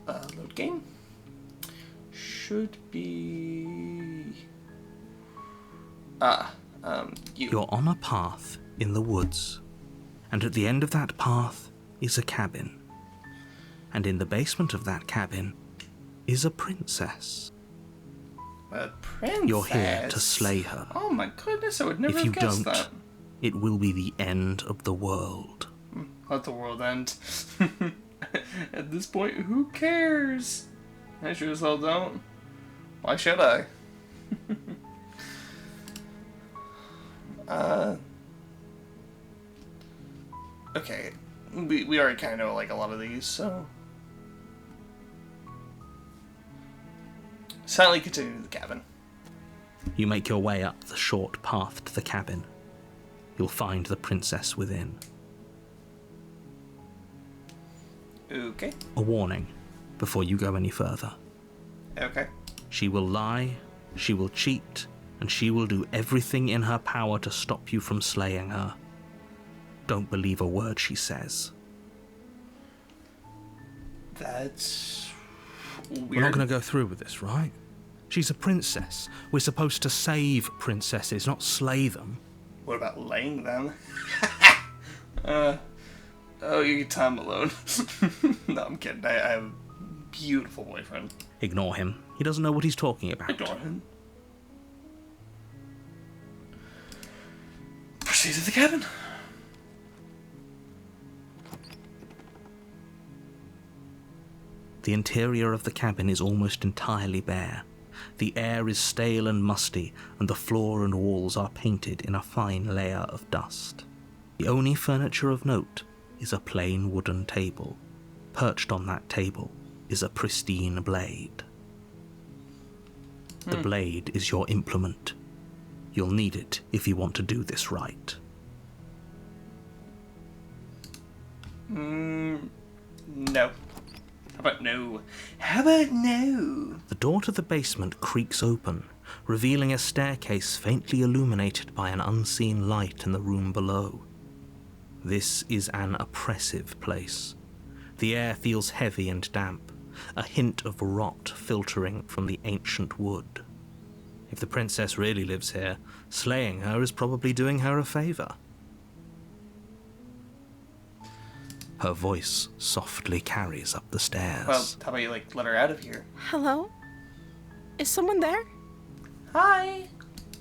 Load game. Should be... you. You're on a path in the woods, and at the end of that path is a cabin. And in the basement of that cabin is a princess. A princess? You're here to slay her. Oh my goodness, I would never If you have guessed don't, that. it will be the end of the world. Let the world end. At this point, who cares? I sure as hell don't. Why should I? Okay. We already kind of know, like, a lot of these, so... Silently continue to the cabin. You make your way up the short path to the cabin. You'll find the princess within. Okay. A warning before you go any further. Okay. She will lie, she will cheat, and she will do everything in her power to stop you from slaying her. Don't believe a word she says. That's... weird. We're not going to go through with this, right? She's a princess. We're supposed to save princesses, not slay them. What about laying them? Oh, you can time alone. No, I'm kidding. I have a beautiful boyfriend. Ignore him. He doesn't know what he's talking about. Ignore him. Proceed to the cabin. The interior of the cabin is almost entirely bare. The air is stale and musty, and the floor and walls are painted in a fine layer of dust. The only furniture of note is a plain wooden table. Perched on that table is a pristine blade. The blade is your implement. You'll need it if you want to do this right. No. How about no? How about no? The door to the basement creaks open, revealing a staircase faintly illuminated by an unseen light in the room below. This is an oppressive place. The air feels heavy and damp, a hint of rot filtering from the ancient wood. If the princess really lives here, slaying her is probably doing her a favor. Her voice softly carries up the stairs. Well, how about you, like, let her out of here? Hello? Is someone there? Hi.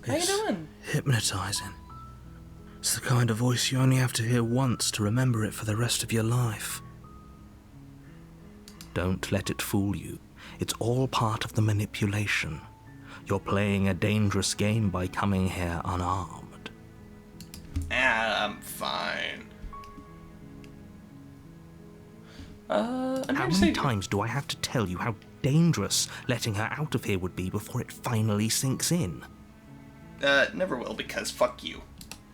How you It's doing? hypnotizing. It's the kind of voice you only have to hear once to remember it for the rest of your life. Don't let it fool you. It's all part of the manipulation. You're playing a dangerous game by coming here unarmed. I'm fine. I'm How here to many say... times do I have to tell you how dangerous letting her out of here would be before it finally sinks in? Never will, because fuck you.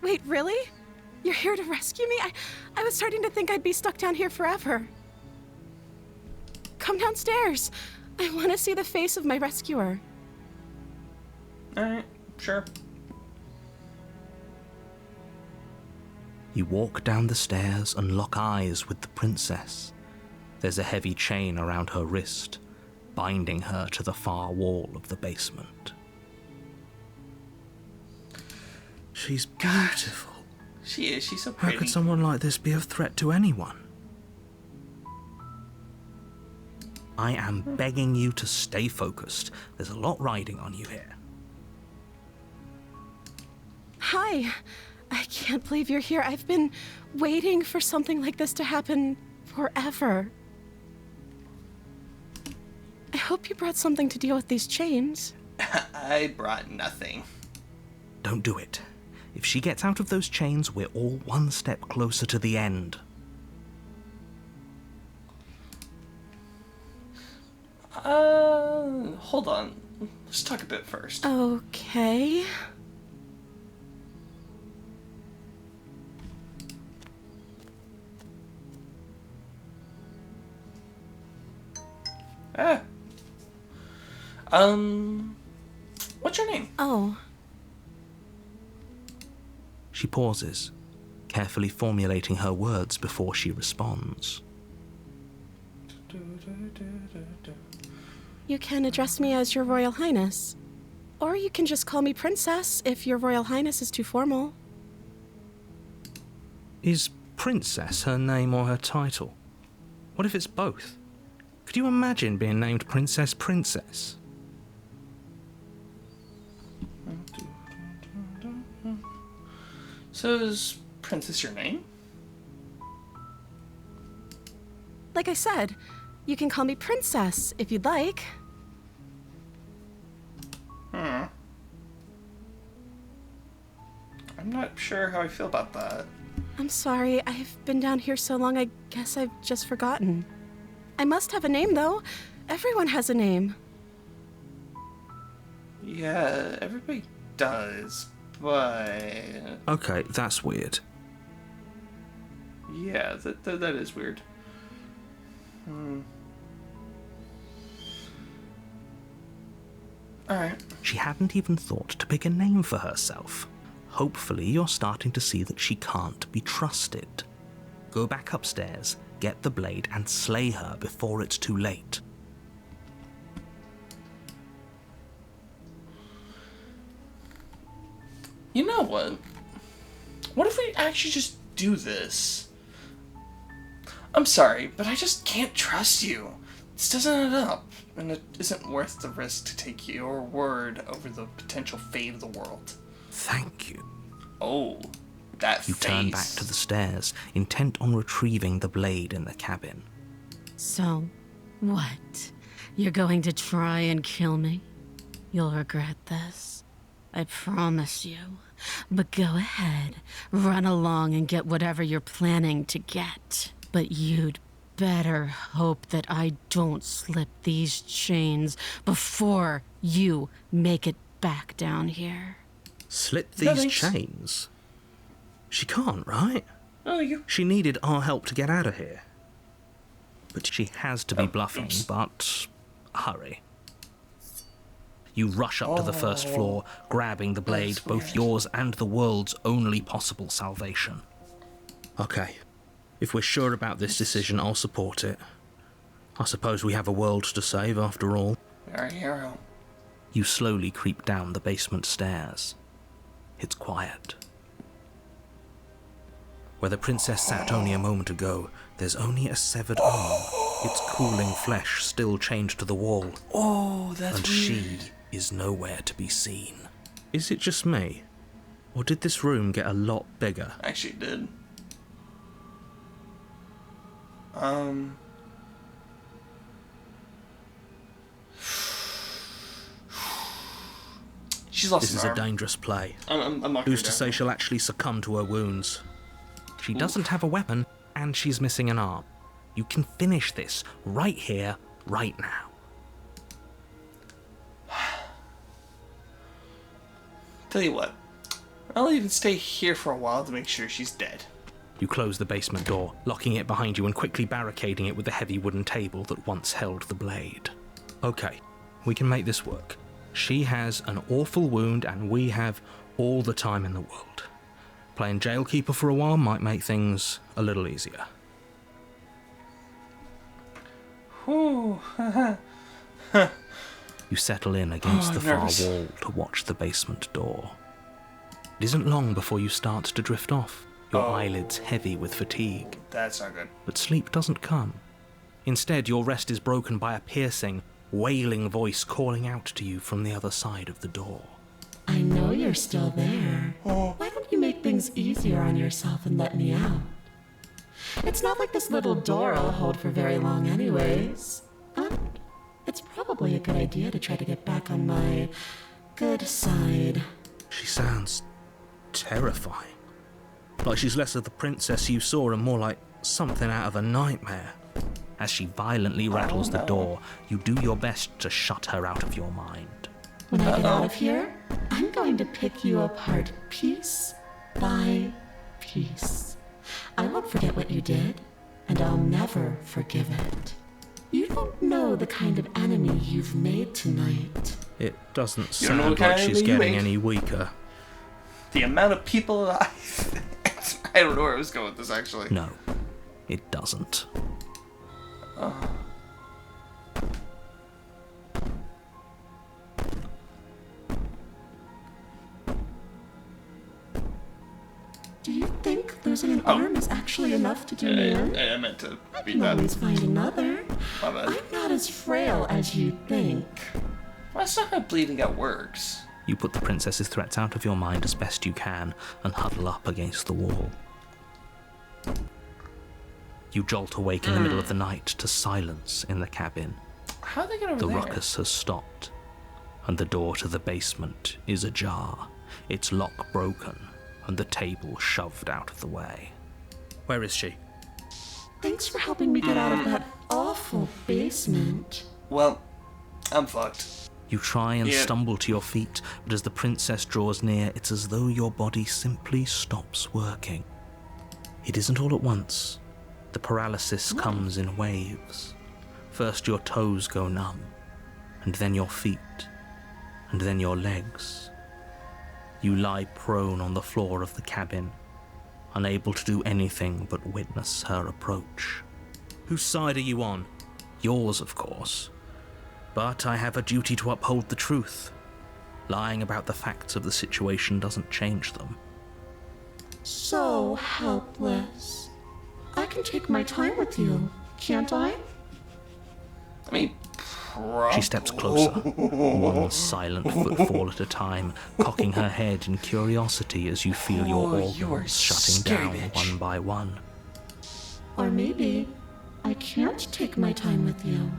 Wait, really? You're here to rescue me? I was starting to think I'd be stuck down here forever. Come downstairs. I want to see the face of my rescuer. Alright, sure. You walk down the stairs and lock eyes with the princess. There's a heavy chain around her wrist, binding her to the far wall of the basement. She's beautiful. She is. She's so How pretty. could someone like this be a threat to anyone? I am begging you to stay focused. There's a lot riding on you here. Hi. I can't believe you're here. I've been waiting for something like this to happen forever. I hope you brought something to deal with these chains. I brought nothing. Don't do it. If she gets out of those chains, we're all one step closer to the end. Hold on. Let's talk a bit first. Okay. What's your name? Oh. She pauses, carefully formulating her words before she responds. You can address me as Your Royal Highness. Or you can just call me Princess if Your Royal Highness is too formal. Is Princess her name or her title? What if it's both? Could you imagine being named Princess Princess? So is Princess your name? Like I said, you can call me Princess if you'd like. I'm not sure how I feel about that. I'm sorry, I've been down here so long I guess I've just forgotten. I must have a name, though. Everyone has a name. Yeah, everybody does, but... Okay, that's weird. Yeah, that is weird. Alright. She hadn't even thought to pick a name for herself. Hopefully you're starting to see that she can't be trusted. Go back upstairs, get the blade, and slay her before it's too late. You know what? What if we actually just do this? I'm sorry, but I just can't trust you. This doesn't add up, and it isn't worth the risk to take your word over the potential fate of the world. Thank you. Oh, that You face. turn back to the stairs, intent on retrieving the blade in the cabin. So, what? You're going to try and kill me? You'll regret this. I promise you. But go ahead, run along and get whatever you're planning to get. But you'd better hope that I don't slip these chains before you make it back down here. Slip No, these thanks. chains? She can't, right? Oh, you. She needed our help to get out of here. But she has to be bluffing, oops. but hurry. You rush up to the first floor, grabbing the blade, that's both weird. yours and the world's only possible salvation. Okay, if we're sure about this decision, I'll support it. I suppose we have a world to save after all. We are a hero. You slowly creep down the basement stairs. It's quiet. Where the princess sat only a moment ago, there's only a severed arm, its cooling flesh still chained to the wall, Oh, that's and weird. she is nowhere to be seen. Is it just me? Or did this room get a lot bigger? Actually did. She's lost This an is a arm. dangerous play. I'm not Who's gonna to do say it. she'll actually succumb to her wounds? She doesn't have a weapon, and she's missing an arm. You can finish this right here, right now. Tell you what, I'll even stay here for a while to make sure she's dead. You close the basement door, locking it behind you and quickly barricading it with the heavy wooden table that once held the blade. Okay, we can make this work. She has an awful wound and we have all the time in the world. Playing jailkeeper for a while might make things a little easier. Whew. You settle in against Oh, the I'm far nervous. wall to watch the basement door. It isn't long before you start to drift off, your eyelids heavy with fatigue. That's not good. But sleep doesn't come. Instead, your rest is broken by a piercing, wailing voice calling out to you from the other side of the door. I know you're still there. Why don't you make things easier on yourself and let me out? It's not like this little door I'll hold for very long anyways. And it's probably a good idea to try to get back on my good side. She sounds terrifying. Like she's less of the princess you saw and more like something out of a nightmare. As she violently rattles the door, you do your best to shut her out of your mind. When I get out of here, I'm going to pick you apart piece by piece. I won't forget what you did, and I'll never forgive it. You don't know the kind of enemy you've made tonight. It doesn't You don't know sound what like kind of she's enemy you getting made. any weaker. The amount of people that I don't know where I was going with this actually. No, it doesn't. losing an arm is actually enough to do me in, I meant to I beat can that. always find another. My bad. I'm not as frail as you think. Well, that's not how bleeding out works. You put the princess's threats out of your mind as best you can and huddle up against the wall. You jolt awake in the middle of the night to silence in the cabin. How they get over The there? ruckus has stopped, and the door to the basement is ajar, its lock broken, and the table shoved out of the way. Where is she? Thanks for helping me get out of that awful basement. Well, I'm fucked. You try and Yeah. stumble to your feet, but as the princess draws near, it's as though your body simply stops working. It isn't all at once. The paralysis comes in waves. First your toes go numb, and then your feet, and then your legs. You lie prone on the floor of the cabin, unable to do anything but witness her approach. Whose side are you on? Yours, of course. But I have a duty to uphold the truth. Lying about the facts of the situation doesn't change them. So helpless. I can take my time with you, can't I? I mean, probably. She steps closer, one silent footfall at a time, cocking her head in curiosity as you feel your Oh, you are organs shutting scary down bitch. one by one. Or maybe I can't take my time with you.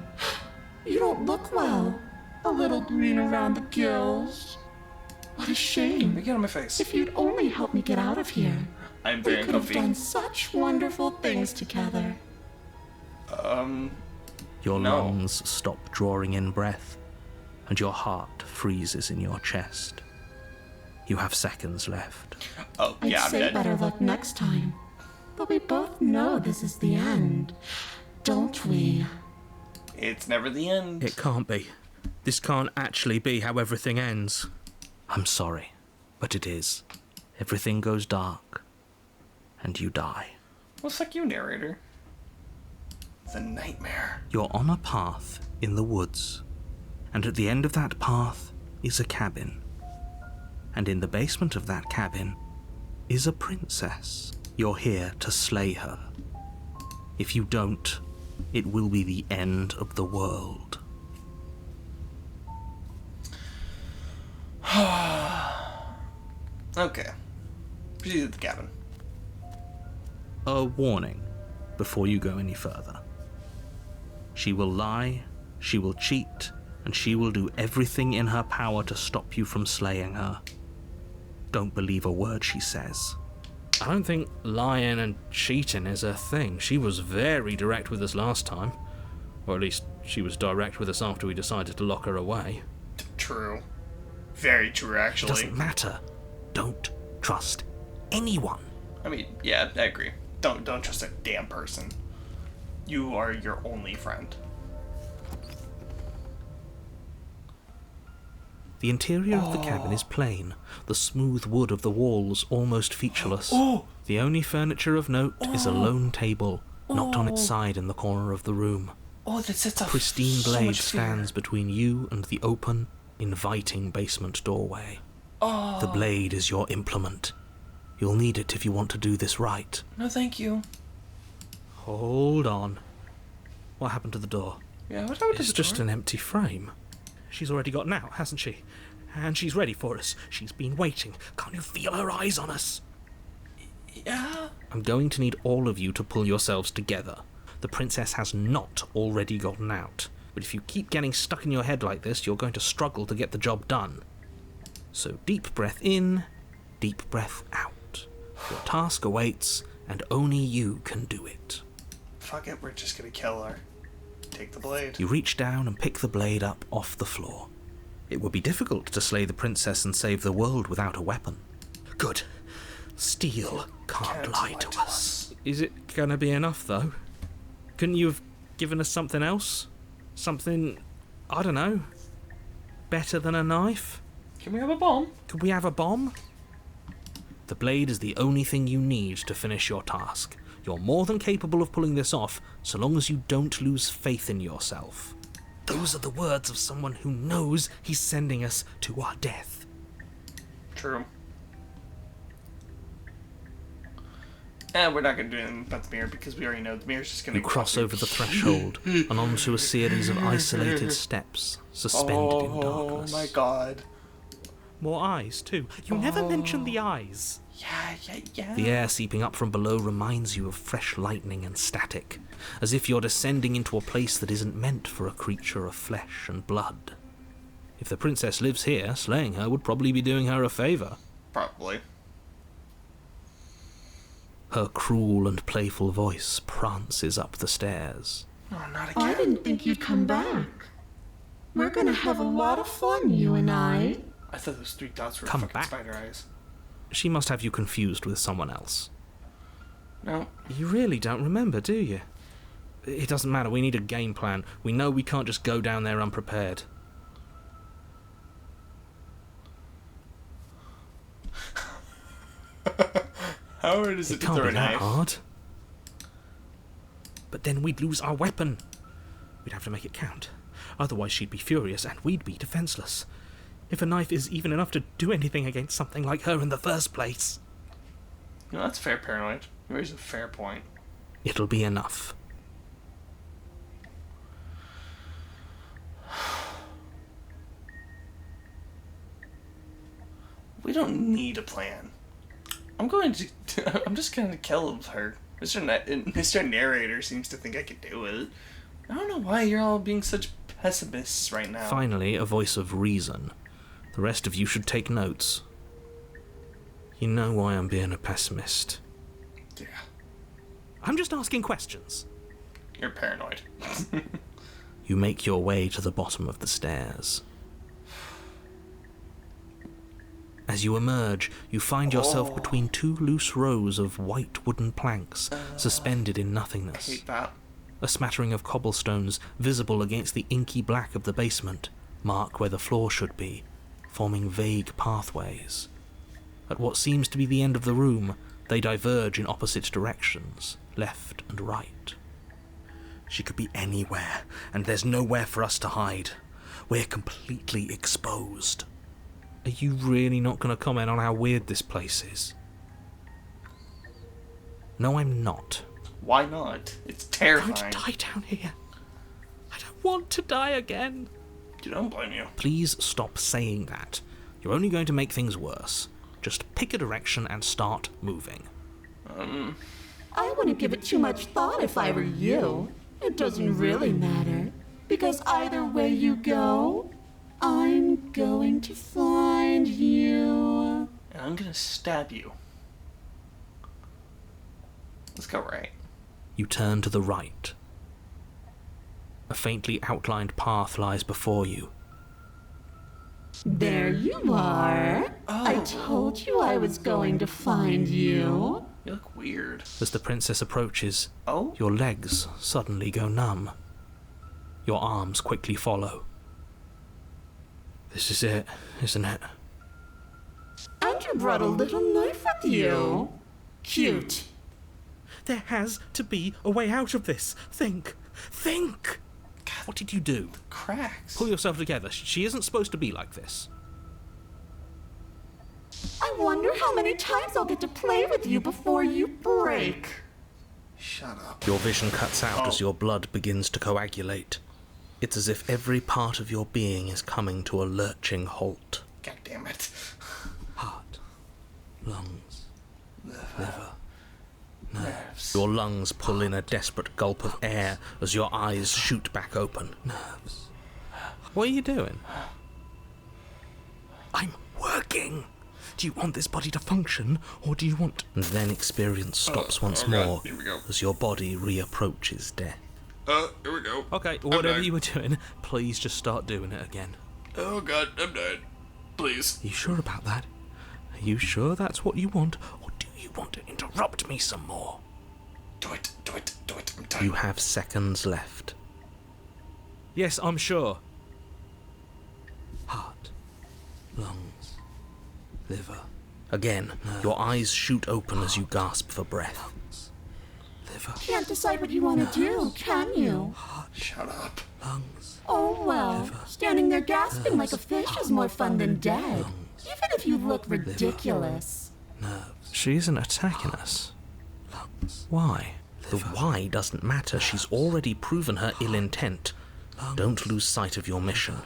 You don't look well. A little green around the gills. What a Let me shame. get on my face. If you'd only help me get out of here, I'm we very could have comfy. done such wonderful things together. Your No. lungs stop drawing in breath, and your heart freezes in your chest. You have seconds left. Oh, I'd yeah, I'm say dead. better luck next time. But we both know this is the end, don't we? It's never the end. It can't be. This can't actually be how everything ends. I'm sorry, but it is. Everything goes dark, and you die. Well, fuck you, narrator. The nightmare. You're on a path in the woods, and at the end of that path is a cabin. And in the basement of that cabin is a princess. You're here to slay her. If you don't, it will be the end of the world. Okay. Proceed to the cabin. A warning before you go any further. She will lie, she will cheat, and she will do everything in her power to stop you from slaying her. Don't believe a word she says. I don't think lying and cheating is her thing. She was very direct with us last time. Or at least she was direct with us after we decided to lock her away. True. Very true, It actually. doesn't matter. Don't trust anyone. I mean, yeah, I agree. Don't trust a damn person. You are your only friend. The interior of the cabin is plain, the smooth wood of the walls almost featureless. The only furniture of note is a lone table, knocked on its side in the corner of the room. Oh, that sets off Pristine so blade much fear. stands between you and the open, inviting basement doorway. The blade is your implement. You'll need it if you want to do this right. No, thank you. Hold on. What happened to the door? Yeah, what happened to It's the just door? an empty frame. She's already gotten out, hasn't she? And she's ready for us. She's been waiting. Can't you feel her eyes on us? Yeah. I'm going to need all of you to pull yourselves together. The princess has not already gotten out. But if you keep getting stuck in your head like this, you're going to struggle to get the job done. So deep breath in, deep breath out. Your task awaits, and only you can do it. Fuck it, we're just gonna kill her. Take the blade. You reach down and pick the blade up off the floor. It would be difficult to slay the princess and save the world without a weapon. Good. Steel can't lie to us. Is it gonna be enough, though? Couldn't you have given us something else? Something, I don't know, better than a knife? Can we have a bomb? Could we have a bomb? The blade is the only thing you need to finish your task. You're more than capable of pulling this off, so long as you don't lose faith in yourself. Those are the words of someone who knows he's sending us to our death. True. We're not going to do anything about the mirror because we already know the mirror's just going to... You cross over the threshold and onto a series of isolated steps suspended in darkness. Oh my god. More eyes, too. You never mentioned the eyes. Yeah. The air seeping up from below reminds you of fresh lightning and static, as if you're descending into a place that isn't meant for a creature of flesh and blood. If the princess lives here, slaying her would probably be doing her a favour. Probably. Her cruel and playful voice prances up the stairs. Oh, not again. I didn't think you'd come back. We're gonna have a lot of fun, you and I. I thought those 3 dots were Come fucking back. spider eyes. She must have you confused with someone else. No. You really don't remember, do you? It doesn't matter, we need a game plan. We know we can't just go down there unprepared. How hard is it to Can't throw be a that knife? hard. But then we'd lose our weapon. We'd have to make it count. Otherwise she'd be furious and we'd be defenseless. If a knife is even enough to do anything against something like her in the first place. You know, that's fair, Paranoid. You raise a fair point. It'll be enough. We don't need a plan. I'm just going to kill her. Mr. Narrator seems to think I could do it. I don't know why you're all being such pessimists right now. Finally, a voice of reason. The rest of you should take notes. You know why I'm being a pessimist. Yeah. I'm just asking questions. You're paranoid. You make your way to the bottom of the stairs. As you emerge, you find yourself between 2 loose rows of white wooden planks suspended in I nothingness. hate that. A smattering of cobblestones visible against the inky black of the basement mark where the floor should be, forming vague pathways. At what seems to be the end of the room, they diverge in opposite directions, left and right. She could be anywhere, and there's nowhere for us to hide. We're completely exposed. Are you really not going to comment on how weird this place is? No, I'm not. Why not? It's I'm going terrifying. to die down here. I don't want to die again. You don't blame you. Please stop saying that. You're only going to make things worse. Just pick a direction and start moving. I wouldn't give it too much thought if I were you. It doesn't really matter. Because either way you go, I'm going to find you. And I'm gonna stab you. Let's go right. You turn to the right. A faintly outlined path lies before you. There you are. I told you I was going to find you. You look weird. As the princess approaches, Oh? your legs suddenly go numb. Your arms quickly follow. This is it, isn't it? And you brought a little knife with you. Cute. There has to be a way out of this. Think! Think! What did you do? Cracks. Pull yourself together. She isn't supposed to be like this. I wonder how many times I'll get to play with you before you break. Shut up. Your vision cuts out as your blood begins to coagulate. It's as if every part of your being is coming to a lurching halt. God damn it. Heart, lungs, liver. Nerves. Your lungs pull in a desperate gulp of air as your eyes shoot back open. Nerves. What are you doing? I'm working. Do you want this body to function, or do you want... And then experience stops once oh God, more here we go. as your body reapproaches death. Here we go. Okay, whatever done. you were doing, please just start doing it again. Oh God, I'm dead. Please. Are you sure about that? Are you sure that's what you want, or do you want to interrupt me some more? Do it. I'm done. You have seconds left. Yes, I'm sure. Heart, lungs, liver. Again, your eyes shoot open as you gasp for breath. Liver, Can't decide what you want to do, can you? Shut up. lungs, Oh well, standing there gasping like a fish is more fun than dead. Even if you look ridiculous. nerves. She isn't attacking us. Why? The why doesn't matter. She's already proven her ill intent. Don't lose sight of your mission.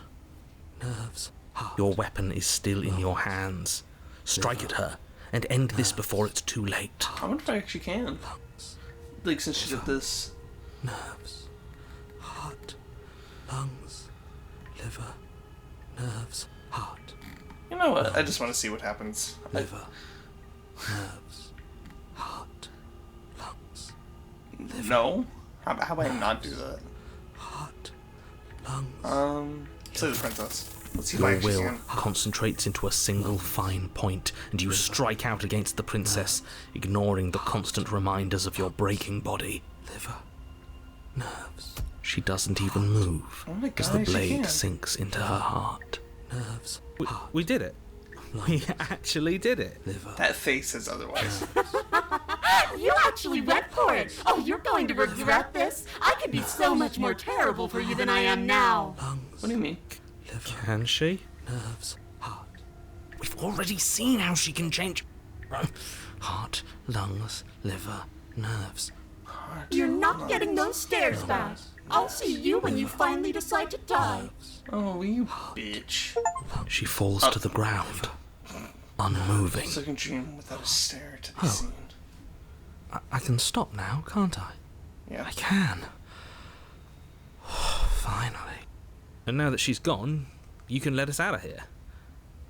Your weapon is still in your hands. Strike at her and end this before it's too late. I wonder if I actually can. Like, since she did this. Nerves, heart, lungs, liver, nerves, heart. You know what? I just want to see what happens. Liver, nerves, heart, lungs, No? How about I not do that? heart, lungs. Say the princess. Let's see if I Your actually will can. concentrates into a single fine point, and you strike out against the princess, ignoring the constant reminders of your breaking body. Liver, nerves. She doesn't even move Oh my as the God, she blade can. sinks into her heart. Nerves. We did it. We actually did it. Liver. That face says otherwise. You actually went for it! Oh, you're going to regret this? I could be so much more terrible for you than I am now! What do you mean? Liver. Can she? Nerves. Heart. We've already seen how she can change. Heart, lungs, liver, nerves. You're not getting those stares back. I'll see you when you finally decide to die. Oh, you bitch. She falls to the ground, unmoving. Second dream without a stare to be Oh. seen. I can stop now, can't I? Yeah. I can. Finally. And now that she's gone, you can let us out of here.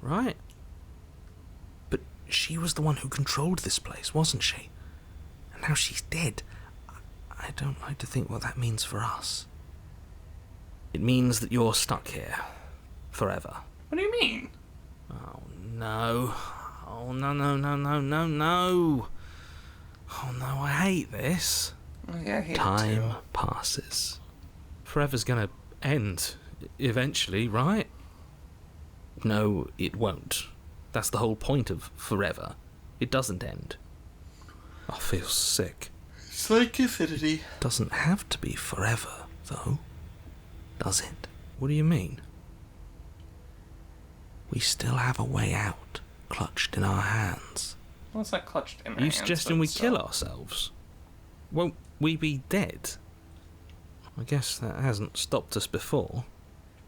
Right? But she was the one who controlled this place, wasn't she? And now she's dead. I don't like to think what that means for us. It means that you're stuck here. Forever. What do you mean? Oh, no. Oh, no, no, no, no, no, no. Oh, no, I hate this. Oh, yeah, I hate it Time too. passes. Forever's gonna end eventually, right? No, it won't. That's the whole point of forever. It doesn't end. I feel sick. It's like infinity. Doesn't have to be forever, though. Does it? What do you mean? We still have a way out, clutched in our hands. Well, it's not clutched in Are my you hands, suggesting but we so- kill ourselves? Won't we be dead? I guess that hasn't stopped us before.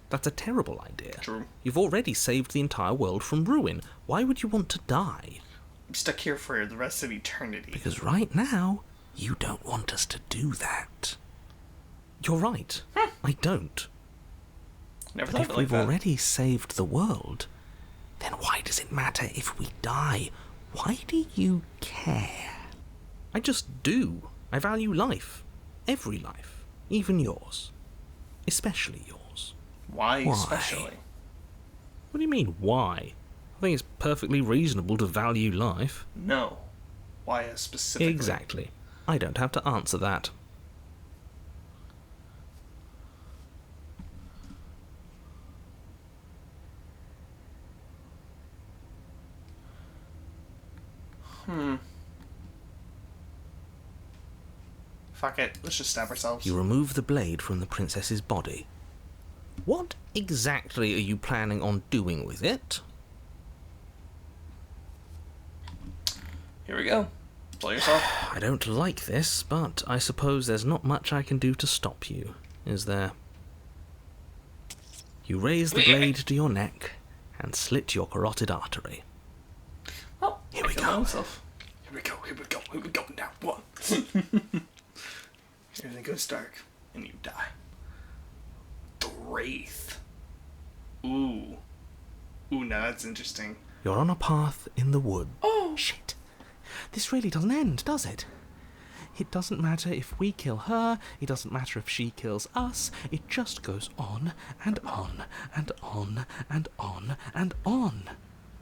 That's a terrible idea. True. You've already saved the entire world from ruin. Why would you want to die? I'm stuck here for the rest of eternity. Because right now, you don't want us to do that. You're right. I don't. Never But thought if of it like we've that. already saved the world, then why does it matter if we die? Why do you care? I just do. I value life. Every life. Even yours. Especially yours. Why Why? especially? What do you mean, why? I think it's perfectly reasonable to value life. No. Why specifically? Exactly. I don't have to answer that. Fuck it. Let's just stab ourselves. You remove the blade from the princess's body. What exactly are you planning on doing with it? Here we go. Blow yourself. I don't like this, but I suppose there's not much I can do to stop you, is there? You raise the blade to your neck and slit your carotid artery. Oh, Here I we killed my go. own self. Here we go. Here we go. Here we go. Now one. Everything goes dark, and you die. The Wraith. Ooh. Ooh, now that's interesting. You're on a path in the wood. Oh. Shit. This really doesn't end, does it? It doesn't matter if we kill her, it doesn't matter if she kills us, it just goes on and on and on and on and on.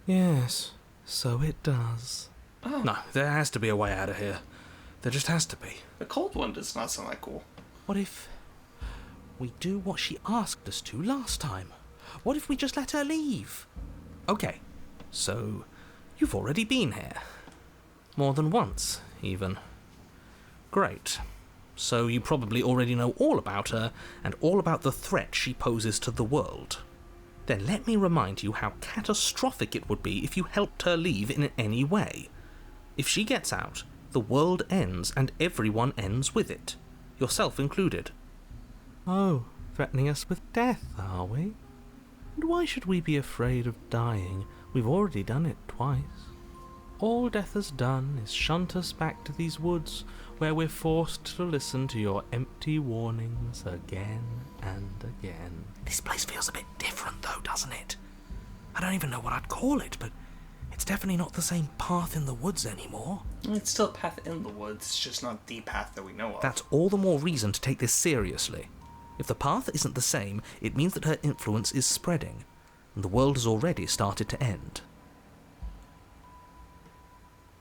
Yes, so it does. Oh. No, there has to be a way out of here. There just has to be. The cold one does not sound that cool. What if we do what she asked us to last time? What if we just let her leave? Okay, so you've already been here. More than once, even. Great. So you probably already know all about her and all about the threat she poses to the world. Then let me remind you how catastrophic it would be if you helped her leave in any way. If she gets out, the world ends and everyone ends with it, yourself included. Oh, threatening us with death, are we? And why should we be afraid of dying? We've already done it twice. All death has done is shunt us back to these woods, where we're forced to listen to your empty warnings again and again. This place feels a bit different though, doesn't it? I don't even know what I'd call it, but it's definitely not the same path in the woods anymore. It's still a path in the woods, it's just not the path that we know of. That's all the more reason to take this seriously. If the path isn't the same, it means that her influence is spreading, and the world has already started to end.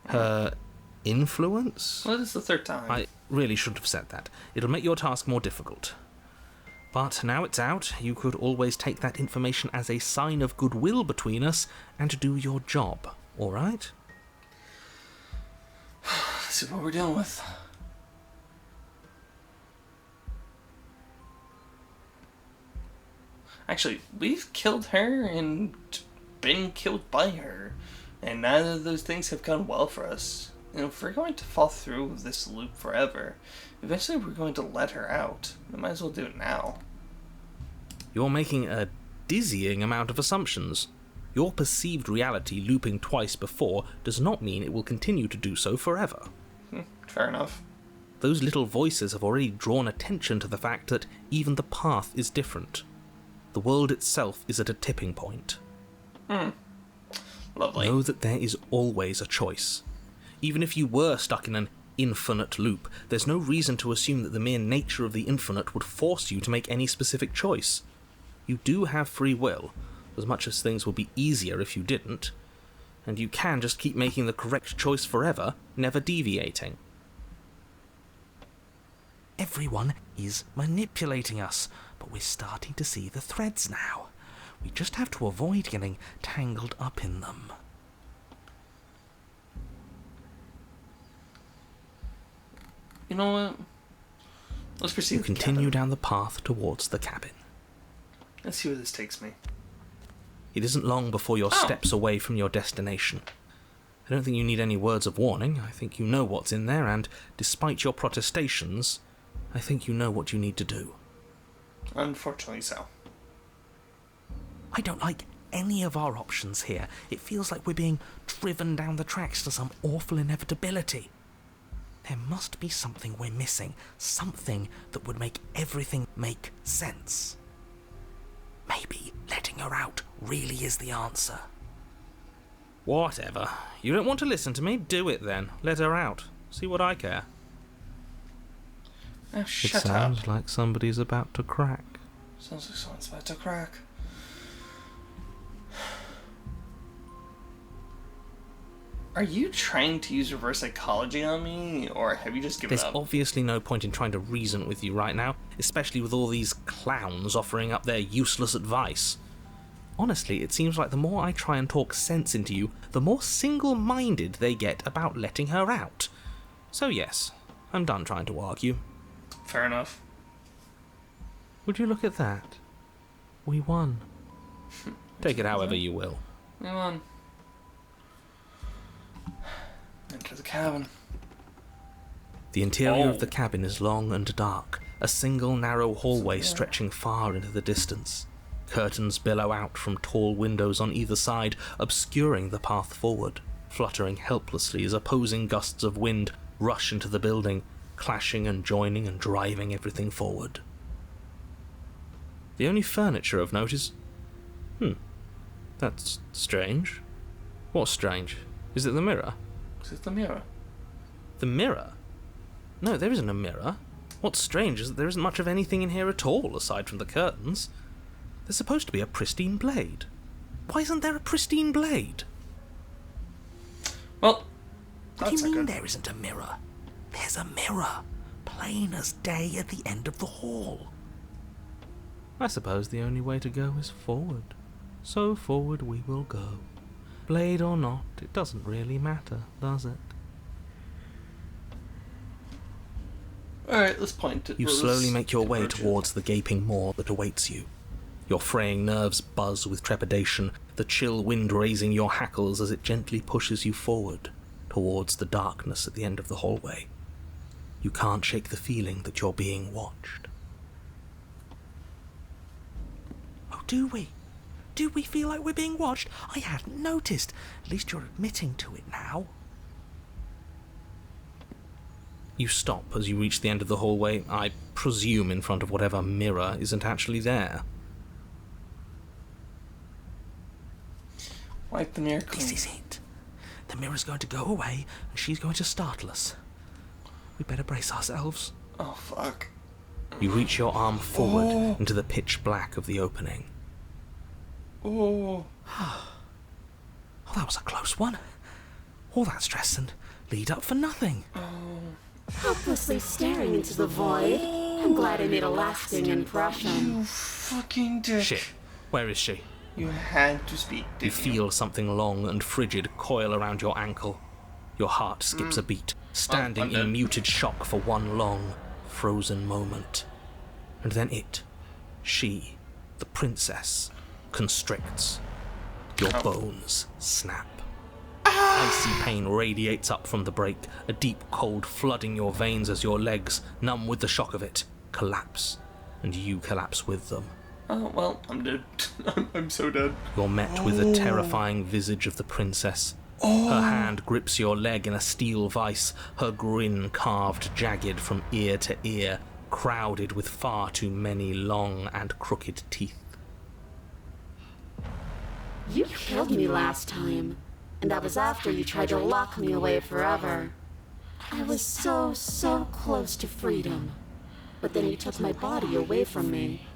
Her influence? Well, this is the third time. I really shouldn't have said that. It'll make your task more difficult. But now it's out, you could always take that information as a sign of goodwill between us and do your job, alright? This is what we're dealing with. Actually, we've killed her and been killed by her, and neither of those things have gone well for us. You know, if we're going to fall through this loop forever, eventually we're going to let her out. We might as well do it now. You're making a dizzying amount of assumptions. Your perceived reality looping twice before does not mean it will continue to do so forever. Fair enough. Those little voices have already drawn attention to the fact that even the path is different. The world itself is at a tipping point. Lovely. Know that there is always a choice. Even if you were stuck in an infinite loop, there's no reason to assume that the mere nature of the infinite would force you to make any specific choice. You do have free will, as much as things would be easier if you didn't, and you can just keep making the correct choice forever, never deviating. Everyone is manipulating us, but we're starting to see the threads now. We just have to avoid getting tangled up in them. You know what? Let's proceed. You continue down the path towards the cabin. Let's see where this takes me. It isn't long before you're steps away from your destination. I don't think you need any words of warning. I think you know what's in there, and despite your protestations, I think you know what you need to do. Unfortunately so. I don't like any of our options here. It feels like we're being driven down the tracks to some awful inevitability. There must be something we're missing, something that would make everything make sense. Maybe letting her out really is the answer. Whatever. You don't want to listen to me? Do it then. Let her out. See what I care. Oh, shut It sounds up. like somebody's about to crack. Sounds like someone's about to crack. Are you trying to use reverse psychology on me, or have you just given There's up? obviously no point in trying to reason with you right now, especially with all these clowns offering up their useless advice. Honestly, it seems like the more I try and talk sense into you, the more single-minded they get about letting her out. So yes, I'm done trying to argue. Fair enough. Would you look at that? We won. Take it however you will. Come on. Enter the cabin. The interior of the cabin is long and dark, a single narrow hallway stretching far into the distance. Curtains billow out from tall windows on either side, obscuring the path forward, fluttering helplessly as opposing gusts of wind rush into the building, clashing and joining and driving everything forward. The only furniture of note is... That's strange. What's strange? Is it the mirror? Is it the mirror? The mirror? No, there isn't a mirror. What's strange is that there isn't much of anything in here at all, aside from the curtains. There's supposed to be a pristine blade. Why isn't there a pristine blade? Well, What that's do you not mean good. there isn't a mirror? There's a mirror, plain as day at the end of the hall. I suppose the only way to go is forward. So forward we will go. Blade or not, it doesn't really matter, does it? Alright, let's point it. You let's slowly make your way converge it. towards the gaping maw that awaits you. Your fraying nerves buzz with trepidation, the chill wind raising your hackles as it gently pushes you forward, towards the darkness at the end of the hallway. You can't shake the feeling that you're being watched. Oh, do we? Do we feel like we're being watched? I hadn't noticed. At least you're admitting to it now. You stop as you reach the end of the hallway, I presume in front of whatever mirror isn't actually there. Wipe the mirror clean. This is it. The mirror's going to go away, and she's going to startle us. We better brace ourselves. Oh, fuck. You reach your arm forward into the pitch black of the opening. Oh. Oh, that was a close one. All that stress and lead up for nothing. Helplessly staring into the void. I'm glad I made a lasting impression. You fucking dick. Shit. Where is she? You had to speak, You didn't you? feel something long and frigid coil around your ankle. Your heart skips a beat, standing I'm dead. in muted shock for one long, frozen moment. And then she, the princess, constricts. Your bones snap. Icy pain radiates up from the break, a deep cold flooding your veins as your legs, numb with the shock of it, collapse, and you collapse with them. Oh, well, I'm dead. I'm so dead. You're met with the terrifying visage of the princess. Her hand grips your leg in a steel vice, her grin carved jagged from ear to ear, crowded with far too many long and crooked teeth. You killed me last time, and that was after you tried to lock me away forever. I was so close to freedom, but then you took my body away from me.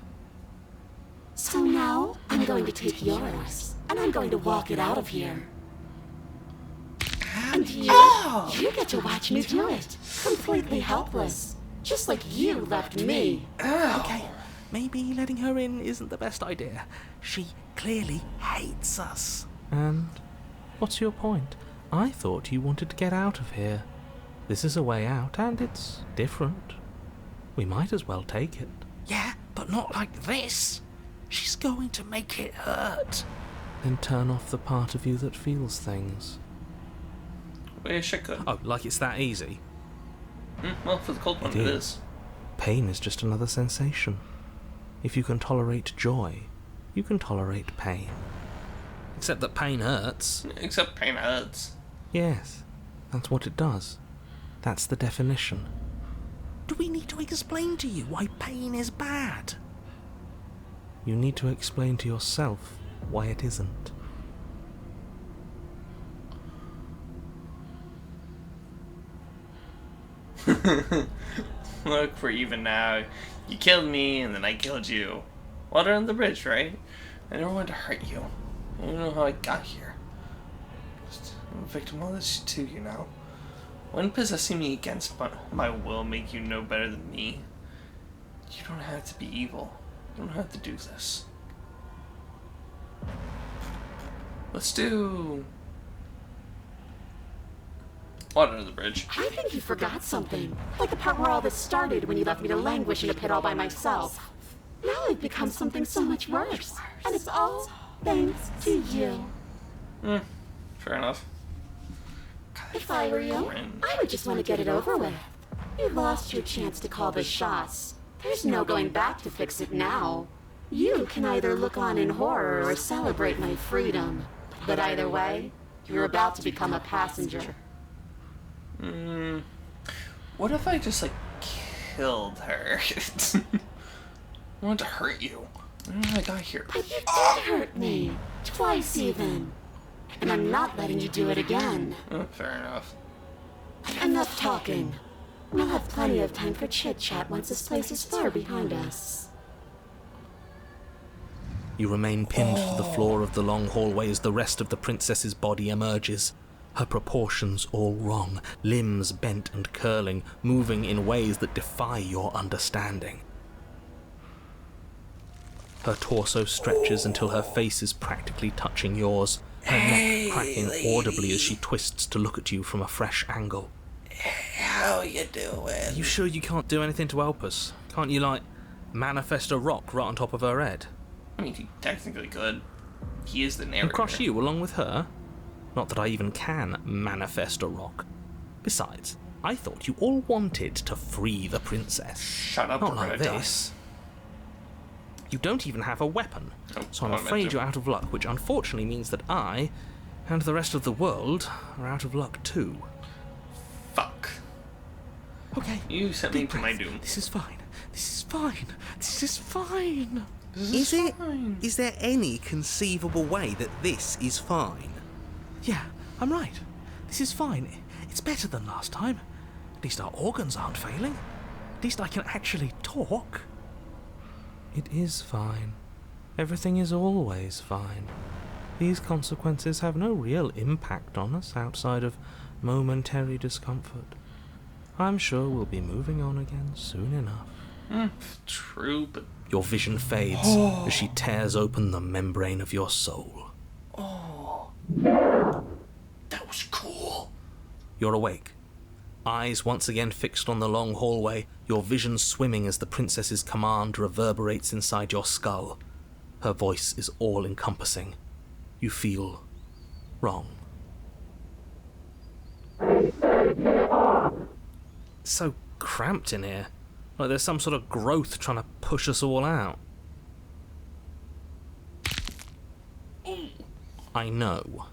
So now, I'm going to take yours, and I'm going to walk it out of here. And you get to watch me do it, completely helpless, just like you left me. Okay, maybe letting her in isn't the best idea. She clearly hates us. And what's your point? I thought you wanted to get out of here. This is a way out, and it's different. We might as well take it. Yeah, but not like this. She's going to make it hurt. Then turn off the part of you that feels things. Wish I could. Oh, like it's that easy? Well, for the cold one, it is. Pain is just another sensation. If you can tolerate joy, you can tolerate pain. Except that pain hurts. Except pain hurts. Yes, that's what it does. That's the definition. Do we need to explain to you why pain is bad? You need to explain to yourself why it isn't. Look, we're even now. You killed me, and then I killed you. Water on the bridge, right? I never wanted to hurt you. I don't know how I got here. Just, I'm a victim of this too, you know. When possessing me against my will make you no better than me, you don't have to be evil. You don't have to do this. Let's do water under the bridge. I think you forgot something, like the part where all this started when you left me to languish in a pit all by myself. Now I've become something so much worse, and it's all thanks to you. Fair enough. If I were you, Cringe. I would just want to get it over with. You lost your chance to call the shots. There's no going back to fix it now. You can either look on in horror or celebrate my freedom. But either way, you're about to become a passenger. What if I just, like, killed her? I wanted to hurt you. I don't know how I got here. But you did hurt me. Twice even. And I'm not letting you do it again. Fair enough. Enough talking. We'll have plenty of time for chit-chat once this place is far behind us. You remain pinned to the floor of the long hallway as the rest of the princess's body emerges. Her proportions all wrong, limbs bent and curling, moving in ways that defy your understanding. Her torso stretches until her face is practically touching yours, her neck cracking audibly as she twists to look at you from a fresh angle. How you doing? Are you sure you can't do anything to help us? Can't you, like, manifest a rock right on top of her head? I mean, he technically could. He is the narrator. And crush you along with her? Not that I even can manifest a rock. Besides, I thought you all wanted to free the princess. Shut up, Not or like we're gonna die. this. You don't even have a weapon, Oh, so I'm I meant afraid to. you're out of luck, which unfortunately means that I, and the rest of the world, are out of luck too. Fuck. Okay. You sent me deep to my breath. doom. This is fine. This is fine. This is fine. This Is it? fine. Is there any conceivable way that this is fine? Yeah, I'm right. This is fine. It's better than last time. At least our organs aren't failing. At least I can actually talk. It is fine. Everything is always fine. These consequences have no real impact on us outside of momentary discomfort. I'm sure we'll be moving on again soon enough. True, but Your vision fades as she tears open the membrane of your soul. that was cool. You're awake. Eyes once again fixed on the long hallway, your vision swimming as the princess's command reverberates inside your skull. Her voice is all-encompassing. You feel wrong. It's so cramped in here. Like there's some sort of growth trying to push us all out. I know.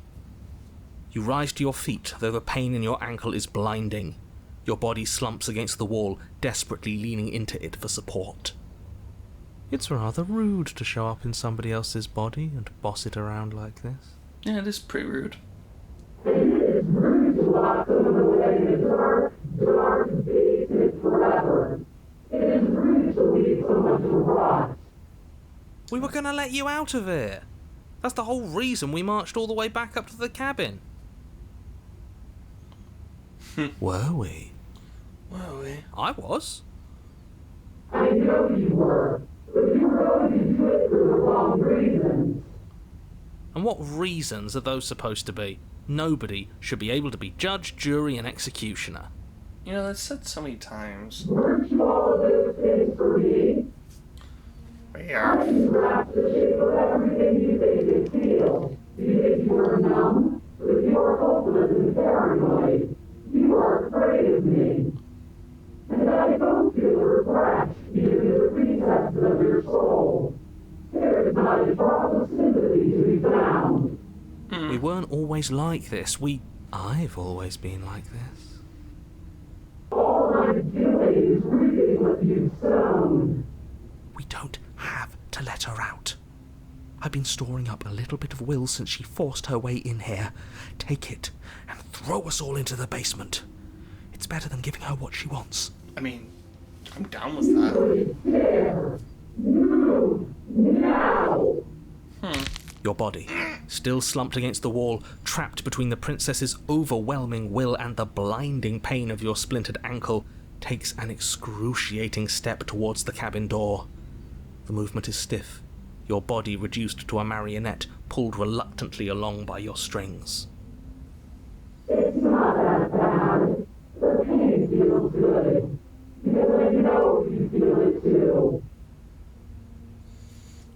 You rise to your feet, though the pain in your ankle is blinding. Your body slumps against the wall, desperately leaning into it for support. It's rather rude to show up in somebody else's body and boss it around like this. Yeah, it is pretty rude. We were gonna let you out of here. That's the whole reason we marched all the way back up to the cabin. Were we? Whoa, eh? I was. And what reasons are those supposed to be? Nobody should be able to be judge, jury, and executioner. You know, that's said so many times. We are. We weren't always like this. I've always been like this. We don't have to let her out. I've been storing up a little bit of will since she forced her way in here. Take it and throw us all into the basement. It's better than giving her what she wants. I mean, I'm down with that. Your body, still slumped against the wall, trapped between the princess's overwhelming will and the blinding pain of your splintered ankle, takes an excruciating step towards the cabin door. The movement is stiff, your body reduced to a marionette, pulled reluctantly along by your strings.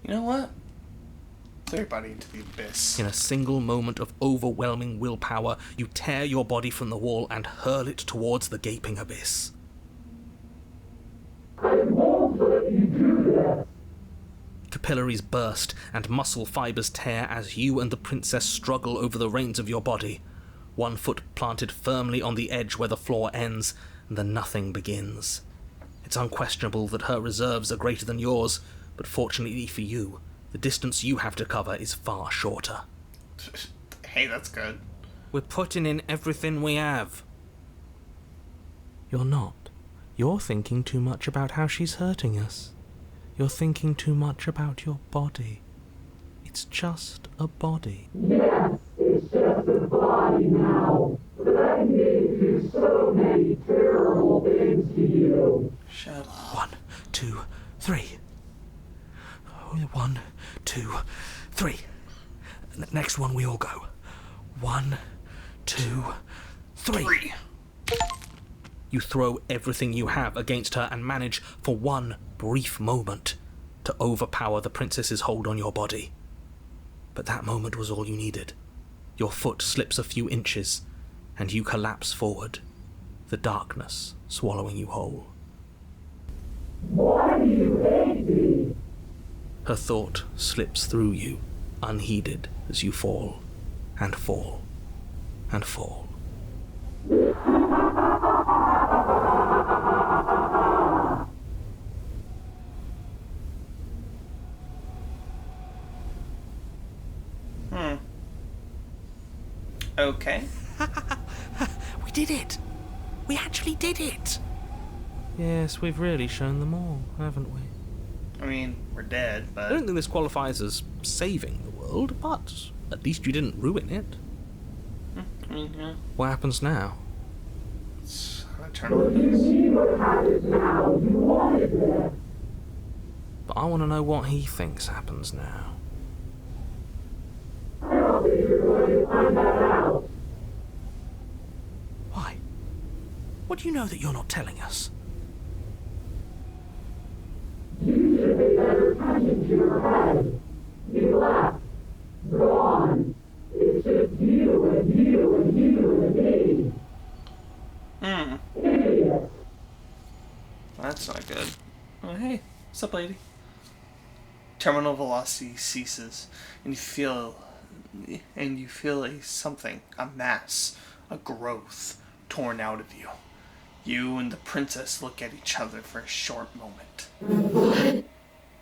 You know what? Throw your body into the abyss. In a single moment of overwhelming willpower, you tear your body from the wall and hurl it towards the gaping abyss. Capillaries burst and muscle fibers tear as you and the princess struggle over the reins of your body. One foot planted firmly on the edge where the floor ends, and the nothing begins. It's unquestionable that her reserves are greater than yours, but fortunately for you, the distance you have to cover is far shorter. Hey, that's good. We're putting in everything we have. You're not. You're thinking too much about how she's hurting us. You're thinking too much about your body. It's just a body. Shut up. 1, 2, 3. 1, 2, 3. Next one, we all go. 1, 2, 3. You throw everything you have against her and manage, for one brief moment, to overpower the princess's hold on your body. But that moment was all you needed. Your foot slips a few inches, and you collapse forward, the darkness swallowing you whole. Why do you hate me? Her thought slips through you, unheeded, as you fall, and fall, and fall. Okay. We did it! We actually did it! Yes, we've really shown them all, haven't we? I mean, we're dead, I but... don't think this qualifies as saving the world, but at least you didn't ruin it. I mean, yeah. What happens now? It's an eternal... But I want to know what he thinks happens now. Why? What do you know that you're not telling us? That's not good. Oh, hey. What's up, lady? Terminal velocity ceases, and you feel a mass, a growth, torn out of you. You and the princess look at each other for a short moment.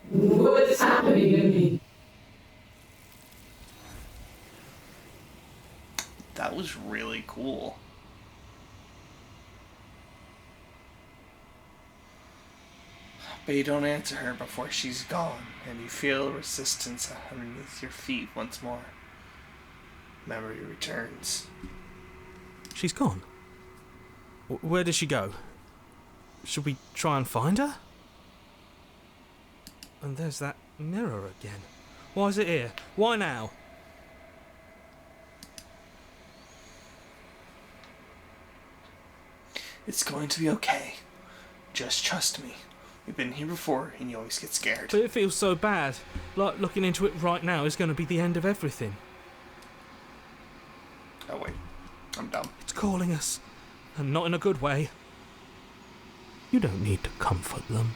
What's happening to me? That was really cool. But you don't answer her before she's gone, and you feel resistance underneath your feet once more. Memory returns. She's gone. Where did she go? Should we try and find her? And there's that mirror again. Why is it here? Why now? It's going to be okay. Just trust me. We've been here before, and you always get scared. But it feels so bad. Like looking into it right now is going to be the end of everything. Oh wait, I'm dumb. It's calling us. And not in a good way. You don't need to comfort them.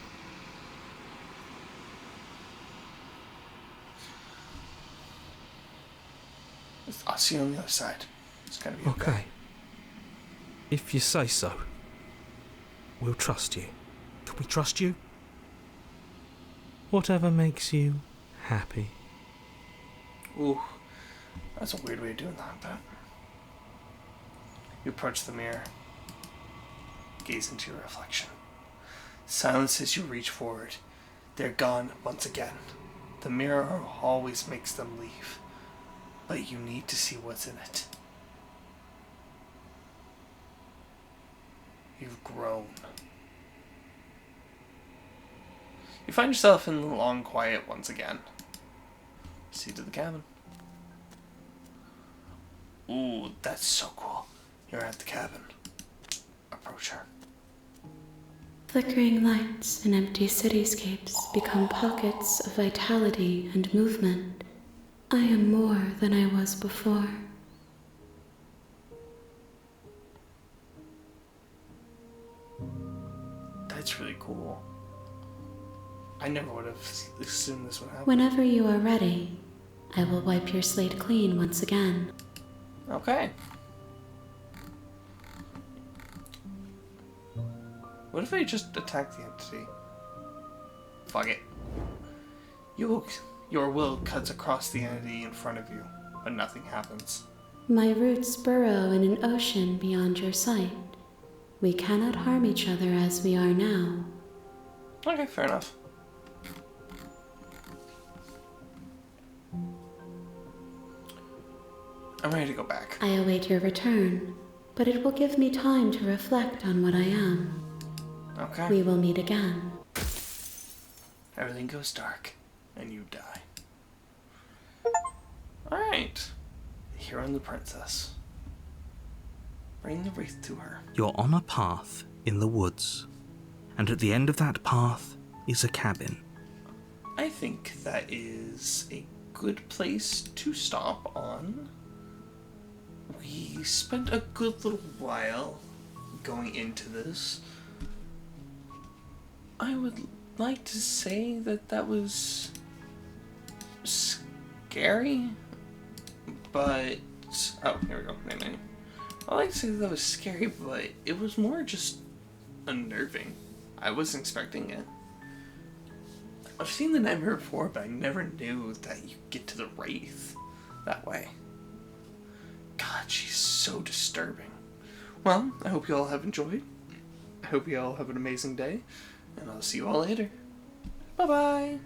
I'll see you on the other side. It's gonna be okay. Okay. If you say so. We'll trust you. Can we trust you? Whatever makes you happy. Ooh, that's a weird way of doing that, but... You approach the mirror. Gaze into your reflection. Silence as you reach forward. They're gone once again. The mirror always makes them leave. But you need to see what's in it. You've grown. You find yourself in the long quiet once again. Seat of the cabin. Ooh, that's so cool. You're at the cabin. Approach her. Flickering lights and empty cityscapes become pockets of vitality and movement. I am more than I was before. That's really cool. I never would have assumed this would happen. Whenever you are ready, I will wipe your slate clean once again. Okay. What if I just attack the entity? Fuck it. Your will cuts across the entity in front of you, but nothing happens. My roots burrow in an ocean beyond your sight. We cannot harm each other as we are now. Okay, fair enough. I'm ready to go back. I await your return, but it will give me time to reflect on what I am. Okay. We will meet again. Everything goes dark, and you die. Alright. The hero and the princess. Bring the wreath to her. You're on a path in the woods, and at the end of that path is a cabin. I think that is a good place to stop on. we spent a good little while going into this. I would like to say that that was scary, but... Oh, here we go. Name. I like to say that was scary, but it was more just unnerving. I wasn't expecting it. I've seen the Nightmare before, but I never knew that you get to the Wraith that way. God, she's so disturbing. Well, I hope you all have enjoyed. I hope you all have an amazing day, and I'll see you all later. Bye-bye!